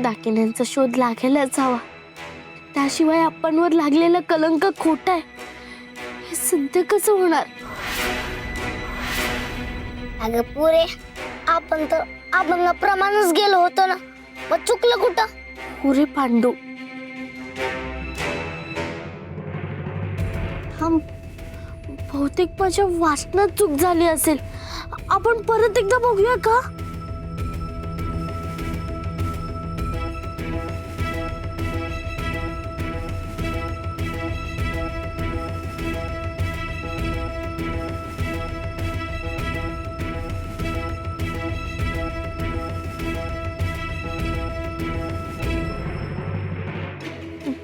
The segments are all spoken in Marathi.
दागिन्यांचा शोध लागायलाच हवा, त्याशिवाय आपणवर लागलेला कलंक खोटा आहे हे सिद्ध कसं होणार? अगं पुरे, आपण तर अभंगाप्रमाणेच गेलो होतो ना, मग चुकलं कुठं? पुरे पांडू, थांब, बहुतेक माझ्या वाचनात चूक झाली असेल. आपण परत एकदा बघूया का?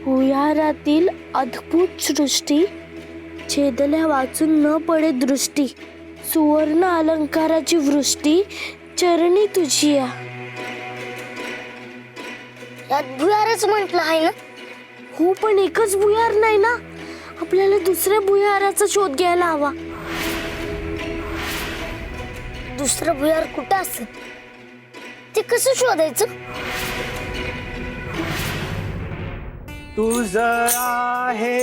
भुयारातील अद्भुत सृष्टी, छेदल्या वाचून न पडे दृष्टी, सुवर्ण अलंकाराची वृष्टी चरणी तुझी या. यात भुयारच म्हटलं आहे ना? हो, पण एकच भुयार नाही ना, आपल्याला दुसऱ्या भुयाराचा शोध घ्यायला हवा. दुसरं भुयार कुठं असेल? ते कसं शोधायचं? तुझ आहे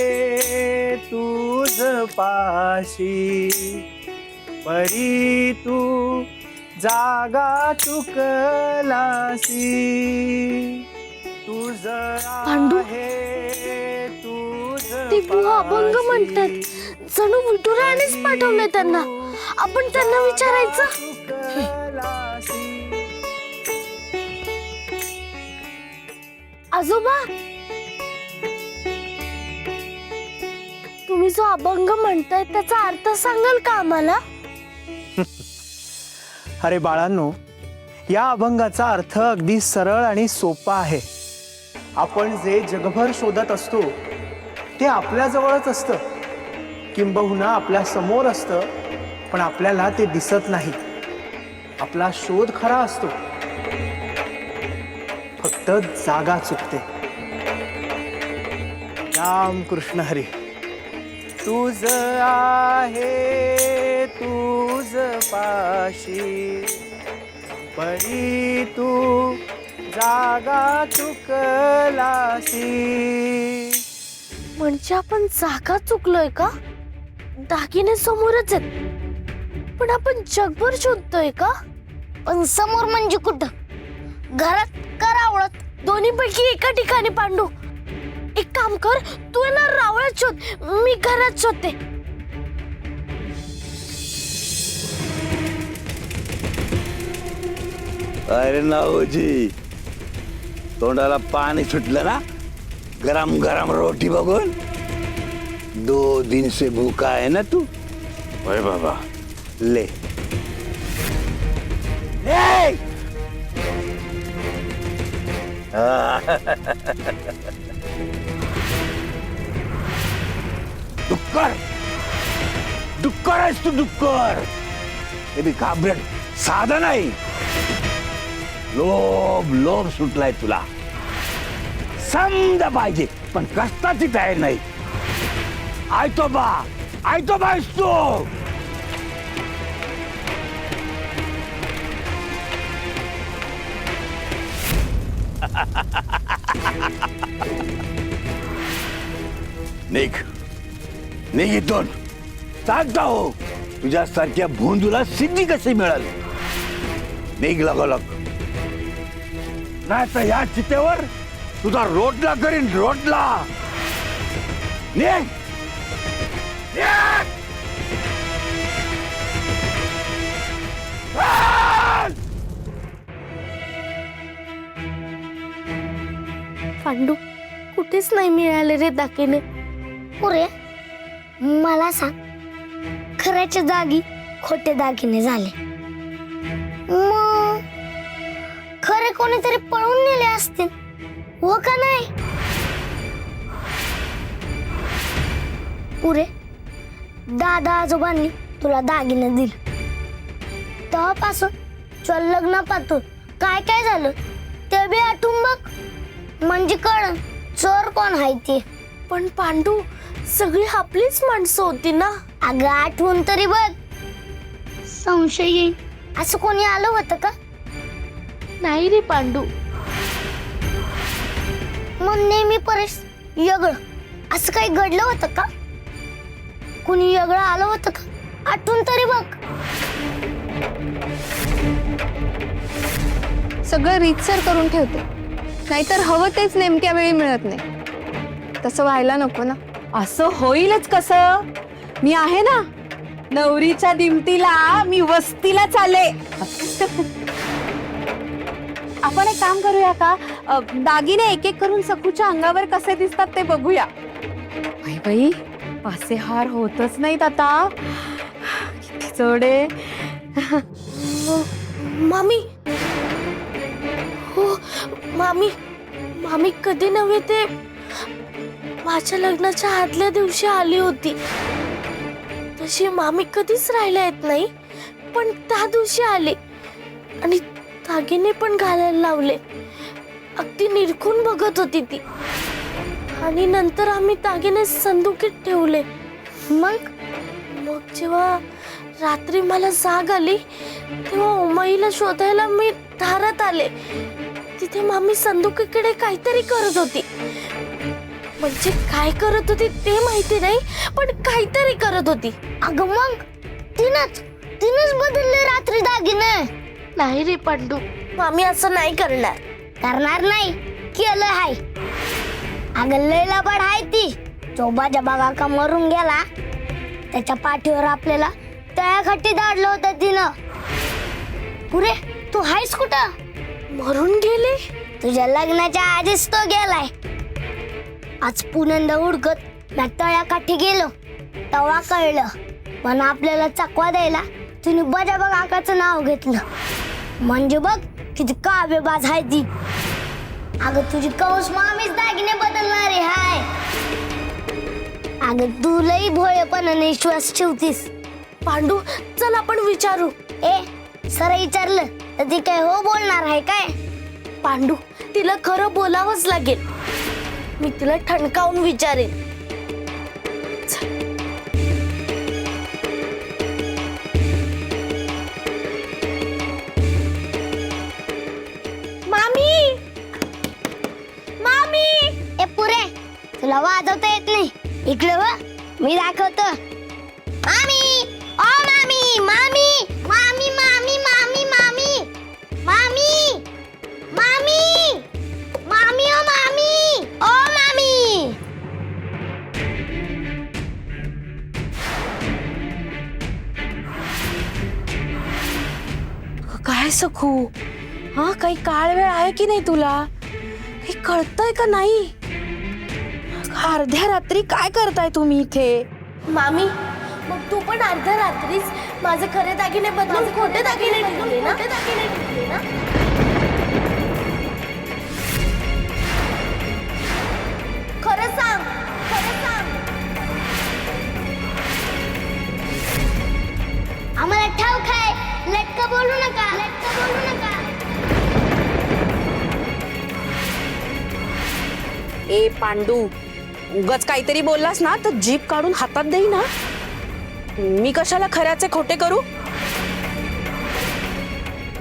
तुझ पाशी, परी तू जागा चुकलासी. तुझ पांडू, आहे तुझ ते बुवा अभंग म्हणतात, जणू विठुरायानेच पाठवले त्यांना. आपण त्यांना विचारायचं. आजोबा, तुम्ही जो अभंग म्हणताय त्याचा अर्थ सांगाल का आम्हाला? अरे बाळांनो, या अभंगाचा अर्थ अगदी सरळ आणि सोपा आहे. आपण जे जगभर शोधत असतो ते आपल्या जवळच असतं, किंबहुना आपल्या समोर असतं, पण आपल्याला ते दिसत नाही. आपला शोध खरा असतो, फक्त जागा चुकते. राम कृष्ण हरी. तुझ आहे तुझ पाशी, परी तू जागा चुकलासी. म्हणजे आपण जागा चुकलोय का? दागिने समोरच आहेत, पण आपण जगभर शोधतोय का? पण समोर म्हणजे कुठं? घरात का रावळत? दोन्हीपैकी एका ठिकाणी. पांडू, एक काम कर, तू ना रावळात शोध, मी घरात शोधते. अरे नाऊजी, तोंडाला पाणी सुटलं ना गरम गरम रोटी बघून? 2 दिन से भूखा है ना तू? अरे बाबा, ले ले. डुक्कर, डुक्कर आहेस तू, डुक्कर. हे बी घाबरट साधा नाही. लोभ लोभ सुटलाय तुला. समजा पाहिजे पण कष्टाची तयारी नाही. आयतोबा आयतोबा आहेस तू. निघ निघ इथून. चालता हो, तुझ्यासारख्या भोंदूला सिद्धी कशी मिळाल? निघ लगोलग, नाही तर या चितेवर तुझा रोटला करीन, रोटला. निघ निघ. पांडू, कुठेच नाही मिळाले रे दागिने. पुरे, मला सांग, खऱ्याच्या जागी खोटे दागिने झाले, मग खरे कोणीतरी पळून नेले असतील, हो का नाही? पुरे, दादा आजोबांनी तुला दागिने दिले, तेव्हापासून तुझ्या लग्नापासून काय काय झालं ते बी आठवून बघ, म्हणजे कळ चोर कोण आहे ते. पण पांडू, सगळी आपलीच माणसं होती ना. अगं आठवून तरी बघ, संशय येईल असं कोणी आलं होतं का? नाही रे पांडू. मग नेहमी परेश वेगळं असं काही घडलं होतं का? कुणी वेगळं आलं होतं का? आठवून तरी बघ. सगळं रीतसर करून ठेवते, नाहीतर हवं तेच नेमक्या वेळी मिळत नाही. तसं व्हायला नको ना. असं होईलच कसं? मी आहे ना, नवरीच्या दिमतीला मी वस्तीला चालले. आपण एक काम करूया का? दागिने एक एक करून सखूच्या अंगावर कसे दिसतात ते बघूया. बाई बाई, पाचे हार होतच नाहीत आता. किती जड आहे. मामी, हो मामी, मामी कधी नव्हे ते माझ्या लग्नाच्या आदल्या दिवशी आली होती. तशी मामी कधीच राहायला येत नाही, पण त्या दिवशी आली आणि दागिने पण घालायला लावले. अगदी निरखून बघत होती ती. आणि नंतर आम्ही दागिने संदुकीत ठेवले. मग जेव्हा रात्री मला जाग आली तेव्हा उमाईला शोधायला मी दारात आले. तिथे मामी संदुकीकडे काहीतरी करत होती. म्हणजे काय करत होती ते माहिती नाही, पण काहीतरी करत होती. अगं मग तिनंच बदलले रात्री दागिने. नाही रे पांडू, मामी असं नाही करणार. करणार नाही, केलं हाय. अगं लैला बड हाय ती. चोबाजा बघा का मरून गेला, त्याच्या पाठीवर आपल्याला तळ्याखाटी दाडलं होतं तिनं. पुरे तू हायस कुठं? मरून गेले? तुझ्या लग्नाच्या आधीच तो गेलाय. आज पुनंदा उडकत मी तळ्याकाठी गेलो तेव्हा कळलं. पण आपल्याला चकवा द्यायला तिने बजाबा काकाचं नाव घेतलं. म्हणजे बघ किती काव्यबाज आहे ती. अगं तुझी कौस मामीच दागिने बदलणारी हाय. अगं तू लई भोळेपणाने विश्वास ठेवतीस. पांडू, चल आपण विचारू. सर विचारलं तर ती काय हो बोलणार आहे काय? पांडू, तिला खरं बोलावंच लागेल. मी तिला ठणकावून विचारेन. मामी, मामी. ए पुरे, तुला वाजवता येत नाही. इकडे व मी दाखवतो. मामी, ओ मामी, मामी, मामी, मामी, मामी, मामी, मामी, मामी, मामी, ओ मामी, ओ मामी. काय सखू, हा काही काळ वेळ आहे की नाही तुला? हे कळतंय का नाही? अर्ध्या रात्री काय करताय तुम्ही इथे? मामी, मग तू पण अर्ध्या रात्रीच माझे खरे दागिने बदलून खोटे दागिने ठेवले ना? खरं सांग, खरं सांग. आम्हाला ठाऊक आहे. लटकं बोलू नका, लटकं बोलू नका. ए पांडू, उगाच काहीतरी बोललास ना तर जीभ काढून हातात देई ना. मी कशाला खऱ्याचे खोटे करू?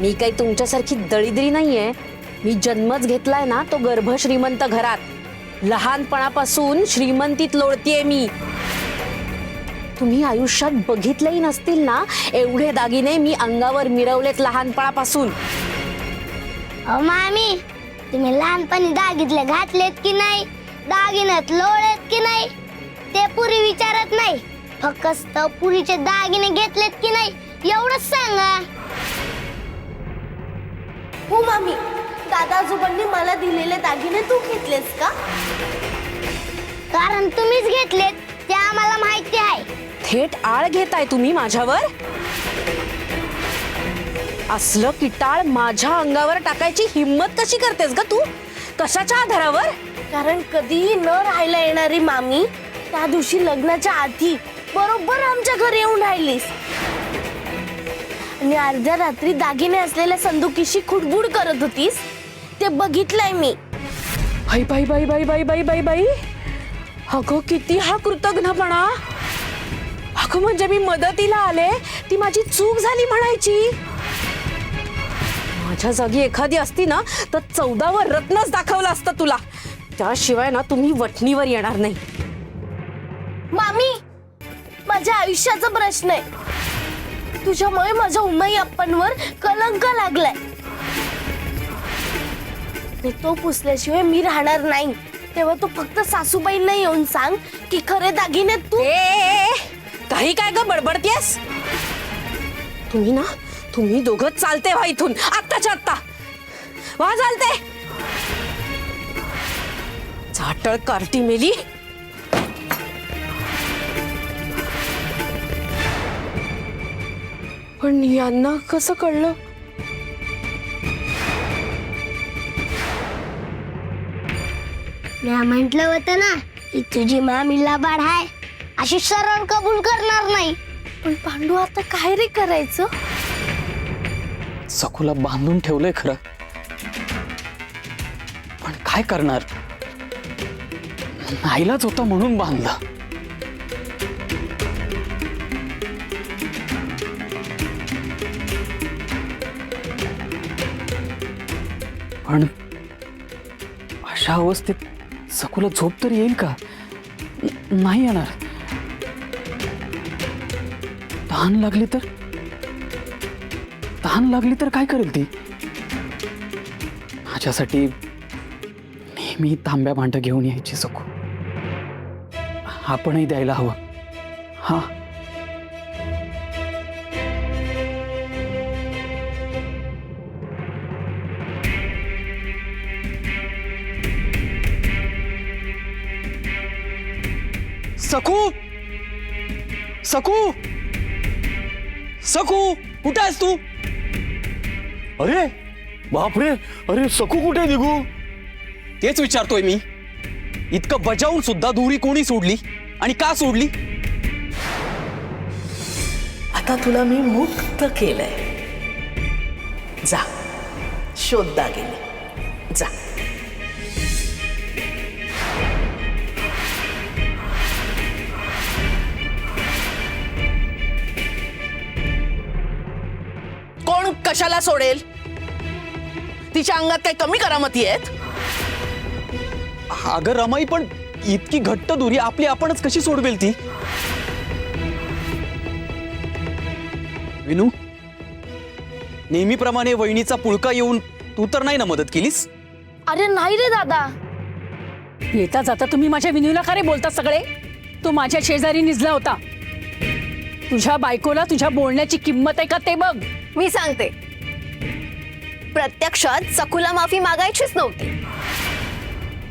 मी काही तुमच्यासारखी दळिद्री नाहीये. मी जन्मच घेतलाय ना तो गर्भ श्रीमंत घरात. लहानपणापासून श्रीमंतीत लोळतीये मी. तुम्ही आयुष्यात बघितलेही नसतील ना एवढे दागिने मी अंगावर मिरवलेत लहानपणापासून. ओ मामी, तुम्ही लहानपणी दागितले घातलेत की नाही, दागिन्यात लोळेत की नाही ते पुरी विचारत नाही. फक्त पुरीचे दागिने घेतलेत की नाही एवढंच सांगा. हो मामी, दादा आजोबांनी मला दिलेले दागिने तू घेतलेस का? कारण तुम्हीच घेतलेत ते आम्हाला माहिती आहे. थेट आळ घेताय तुम्ही माझ्यावर. असलं किटाळ माझ्या अंगावर टाकायची हिम्मत कशी करतेस ग तू? कशाच्या आधारावर? कारण कधीही न राहायला येणारी मामी त्या दिवशी लग्नाच्या आधी बरोबर आमच्या घरी येऊन राहिलीस आणि अर्ध्या रात्री दागिने असलेल्या संदुकीशी खुडबुड करत होतीस. ते बघितलंय मी. बाई बाई बाई बाई बाई बाई बाई बाई, अगं किती हा कृतज्ञपणा. अगं म्हणजे मी मदतीला आले ती माझी चूक झाली म्हणायची. माझ्या जागी एखादी असती ना तर 14वर रत्नच दाखवलं असतं तुला. त्याशिवाय ना तुम्ही वठणीवर येणार नाही. मामी, माझ्या आयुष्याचा प्रश्न आहे. तुझ्यामुळे माझ्या उमाई अप्पांवर कलंक लागलाय. आणि तो पुसल्याशिवाय मी राहणार नाही. तेव्हा तू फक्त सासूबाईंना येऊन सांग की खरे दागिने तू. काही काय ग बडबडतेस? तुम्ही दोघं चालते व्हा इथून आत्ताच्या आत्ता. वा चालते. चाटळ कार्टी मेली. पण यांना कसं कळलं? मी म्हंटल होतं ना की तुझी मामीला बाळ आहे, अशी सरळ कबूल करणार नाही. पण पांडू, आता काय रे करायचं? सखूला बांधून ठेवलंय खरं, पण काय करणार? नाईलाज होता म्हणून बांधलं. पण अशा अवस्थेत सखूला झोप तर येईल का? नाही येणार. तहान लागली तर काय करेल ती? माझ्यासाठी नेहमी तांब्या भांड घेऊन यायची सखू. आपणही द्यायला हवं. हा, सखू सखू सखू कुठे आहेस तू? अरे बापरे, अरे सखू कुठे निघू? तेच विचारतोय मी. इतकं बजावून सुद्धा दुरी कोणी सोडली आणि का सोडली? आता तुला मी मुक्त केलंय. जा, शोध दागिने. जा. कोण कशाला सोडेल? तिच्या अंगात काही कमी करामती आहेत? अगं रमाई, पण इतकी घट्ट दुरी आपली आपणच कशी सोडवेल ती? विनू, नेहमीप्रमाणे वहिनीचा पुळका येऊन तू तर नाही ना मदत केलीस? अरे नाही रे दादा. येता जाता तुम्ही माझ्या विनूला का रे बोलता सगळे? तो माझ्या शेजारी निजला होता. तुझ्या बायकोला तुझ्या बोलण्याची किंमत आहे का ते बघ. मी सांगते, प्रत्यक्षात सखूला माफी मागायचीच नव्हती.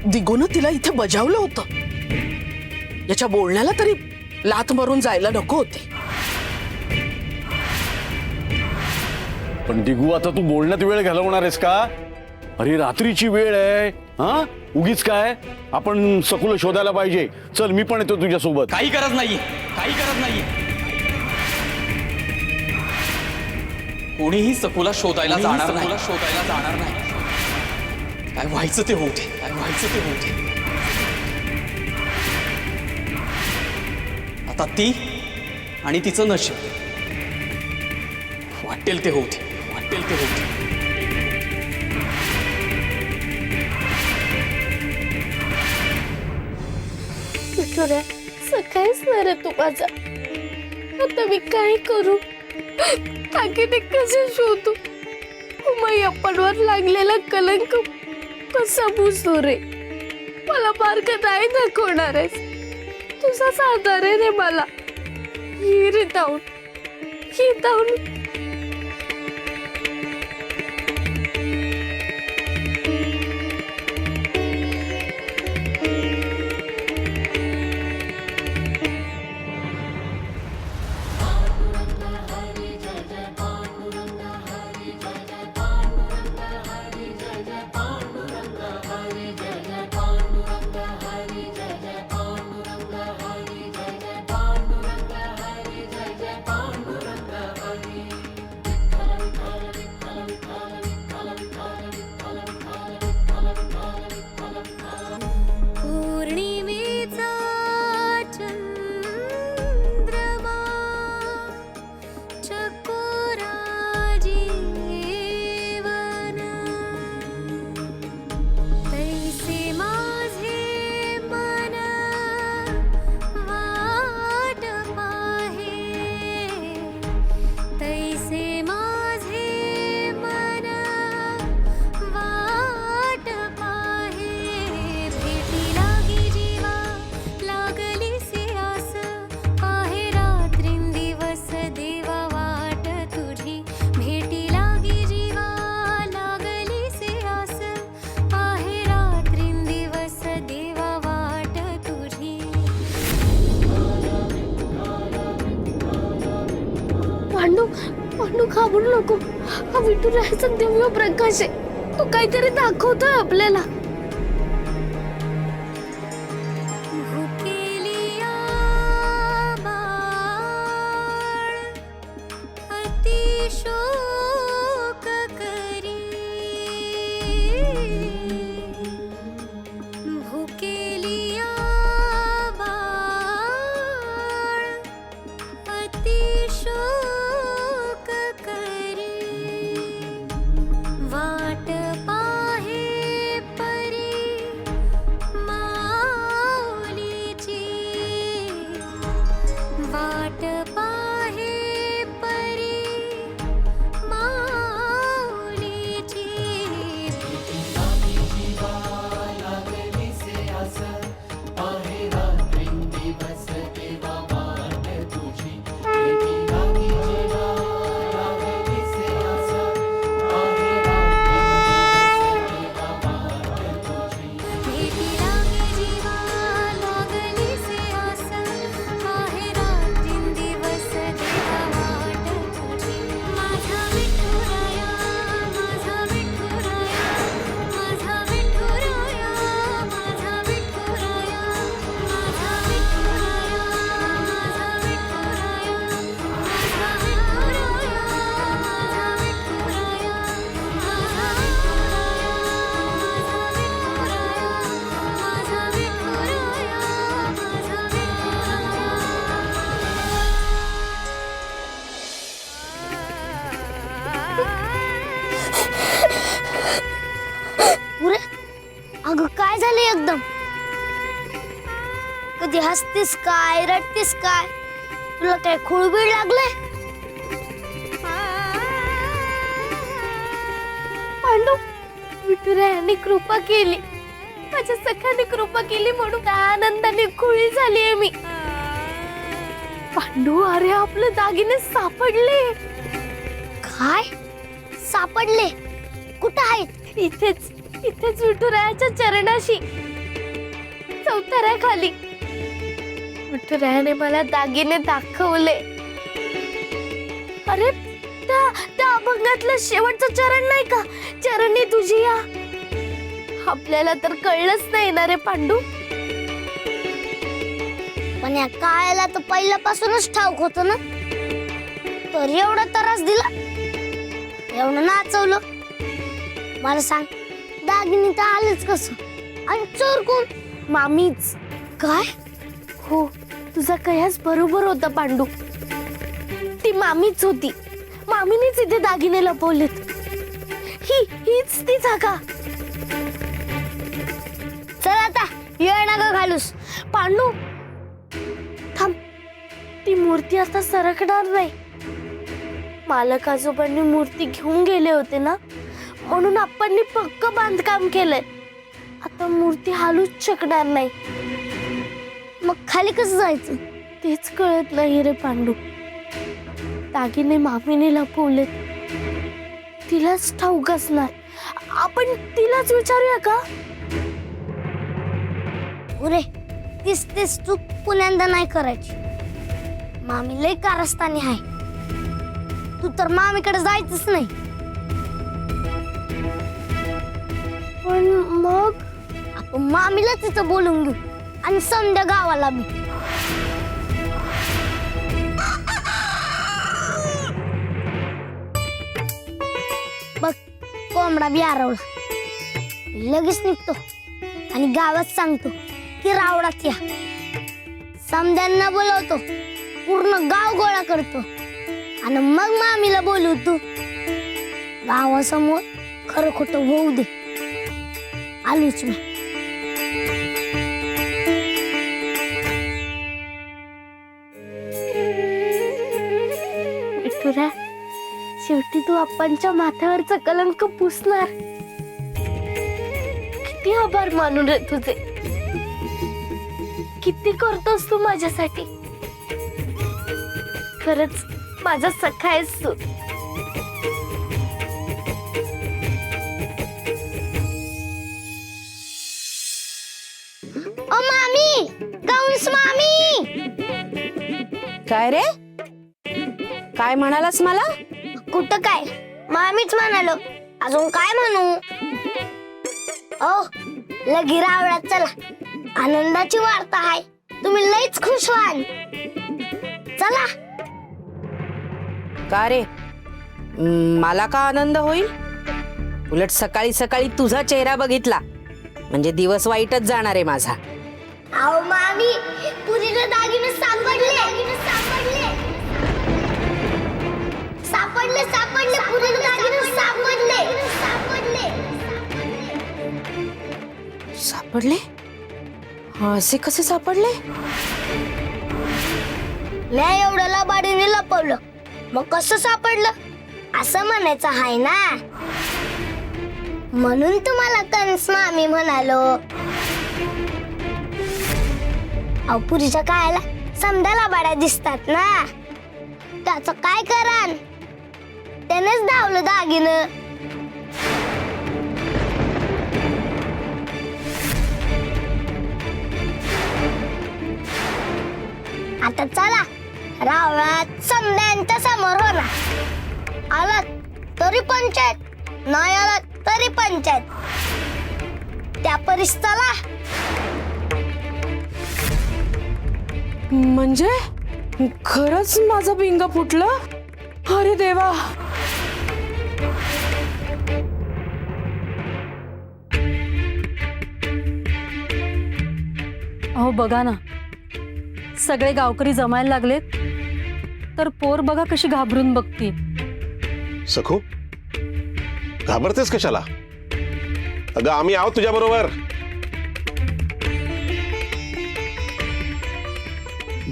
दिगोनं तिला इथे बजावलं होतं. याच्या बोलण्याला तरी लाथ मारून जायला नको होते. पण दिगू, आता तू बोलण्यात वेळ घालवणार आहेस का? अरे रात्रीची वेळ आहे. हा, उगीच काय? आपण सखूला शोधायला पाहिजे. चल, मी पण येतो तुझ्यासोबत. काही गरज नाहीये, काही गरज नाहीये. कोणीही सखूला शोधायला जाणार नाही. काय व्हायचं ते होते. आता ती आणि तिचं नशीब. वाटेल ते होते. विठुऱ्या, सकाळीच ना रे तू माझा. आता मी काय करू? दागिने कसे शोधू? उमाई अप्पांवर लागलेला कलंक कसा पुसू रे? मला मार्ग नाही दाखवणार आहेस. तुझाच आधार आहे रे मला. ये रे धावून. घाबरू नको. हा विठुरायाचा दिव्य प्रकाश आहे. तो काहीतरी दाखवतोय आपल्याला. अगं काय झालं एकदम? कधी हसतीस काय, रडतीस काय? तुला काय खुळबीळ लागलंय? पांडू, विठुरायाने कृपा केली. माझ्या सखाने कृपा केली म्हणून त्या आनंदाने खुळी झालीये मी. पांडू, अरे आपले दागिने सापडले. काय सापडले? कुठं आहेत? इथेच इथेच विठुरायाच्या चरणाशी, चौथऱ्याखाली. विठुरायाने मला दागिने दाखवले. अरे त्या अभंगातलं शेवटचं चरण नाही का, चरणी तुझी या. आपल्याला तर कळलंच नाही ना रे पांडू. पण या काळाला तर पहिल्यापासूनच ठाऊक होतं ना. तर एवढा त्रास दिला, एवढं नाचवलं. मला सांग, दागिने तर आलेच कसं? आणि चोर कोण? मामीच. काय? हो, तुझा कयास बरोबर होता पांडू. ती मामीच होती. मामीनेच इथे दागिने लपवलेत. हीच ती जागा. चल आता, येळ नका घालूस. पांडू थांब, ती मूर्ती आता सरकणार नाही. मालक आजोबांनी मूर्ती घेऊन गेले होते ना, म्हणून आपण पक्क बांधकाम केलंय. आता मूर्ती हालूच शकणार नाही. मग खाली कसं जायचं? तेच कळत नाही रे पांडू. दागिने मामीने लपवलेत. तिलाच ठाऊक असणार. आपण तिलाच विचारूया का? उरे, तीच चूक पुण्यांदा नाही करायची. मामी लय कारस्थानी आहे. तू तर मामीकडे जायचंच नाही. पण मग आपण मामीला तिथं बोलून घेऊ आणि समजा गावाला बी. बघ, कोंबडा बी हरवला. लगेच निघतो आणि गावात सांगतो की रावडात या. समद्यांना बोलवतो, पूर्ण गाव गोळा करतो आणि मग मामीला बोलवतो. गावासमोर खरं खोटं होऊ दे. आलोच मी. विठुरा, शेवटी तू आपणच्या माथ्यावरचा कलंक पुसणार. किती आभार मानून रे तुझे. किती करतोस तू माझ्यासाठी. खरंच माझा सखा आहेस तू. ओ मामी, कंस मामी. काय रे? काय म्हणालास मला? कुठं काय मामीच म्हणालो, अजून काय म्हणू? ओ लगी रावळात चला, आनंदाची वार्ता आहे, तुम्ही लईच खुश व्हाल. चला. का रे मला का आनंद होईल? उलट सकाळी सकाळी तुझा चेहरा बघितला म्हणजे दिवस वाईटच जाणार आहे माझा. अहो मामी, पुरीला दागिने सापडले, सापडले, सापडले, पुरीला दागिने सापडले. सापडले? असे कसे सापडले? नाही एवढं लबाडीने लपवलं, मग कसं सापडलं असं म्हणायचं आहे ना, म्हणून तुम्हाला कंस मामी म्हणालो. अहो पुरीच्या काळाला समजा लबाड्या दिसतात ना, त्याचं काय करान, त्यानेच धावलं दागिनं. आता चला, रावळात समद्यांच्या समोर होणार. आलात तरी पंचायत, नाही आलात तरी पंचायत. त्या परीस चला. म्हणजे खरंच माझं बिंग फुटलं? अरे देवा. अहो बघा ना, सगळे गावकरी जमायला लागलेत तर पोर बघा कशी घाबरून बघती. सखू घाबरतेस कशाला? अगं आम्ही आहोत तुझ्या बरोबर.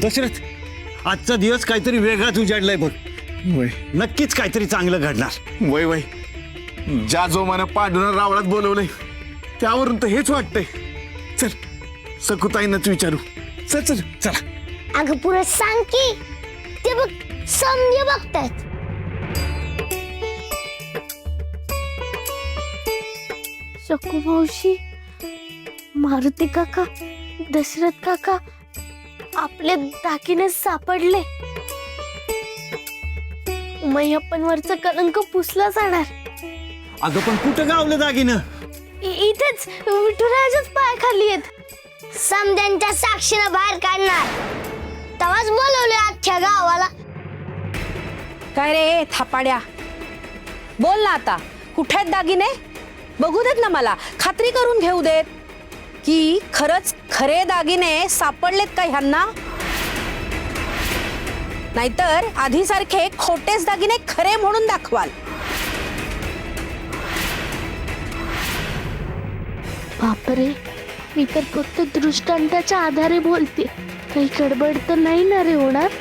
दशरथ, आजचा दिवस काहीतरी वेगळाच उजाडलाय बघ. नक्कीच काहीतरी चांगलं घडणार. वय वय, ज्या जोमानं पांडुरा रावळात बोलवलंय त्यावरून तर हेच वाटतंय. चल सखूताईंनाच विचारू. चल चल चला. अगं पुढे सांग की, ते बघ समजे बघतायत. शकू मावशी, मारुती काका, दशरथ काका, आपले दागिने सापडले. उमय्यप्पांवरचा कलंक पुसला जाणार. अगं पण कुठं गावलं दागिनं? इथेच विठुरायाच्याच पायाखाली आहेत. समद्यांच्या साक्षीनं बाहेर काढणार, तेव्हाच बोलवले अख्ख्या गावाला. काय रे थापाड्या, बोल ना आता, कुठे आहेत दागिने? बघू देत ना मला, खात्री करून घेऊ देत की खरंच खरे दागिने सापडलेत का ह्यांना, नाहीतर आधीसारखे खोटेच दागिने खरे म्हणून दाखवाल. बापरे, मी तर फक्त दृष्टांताच्या आधारे बोलते, काही गडबड तर नाही ना रे होणार?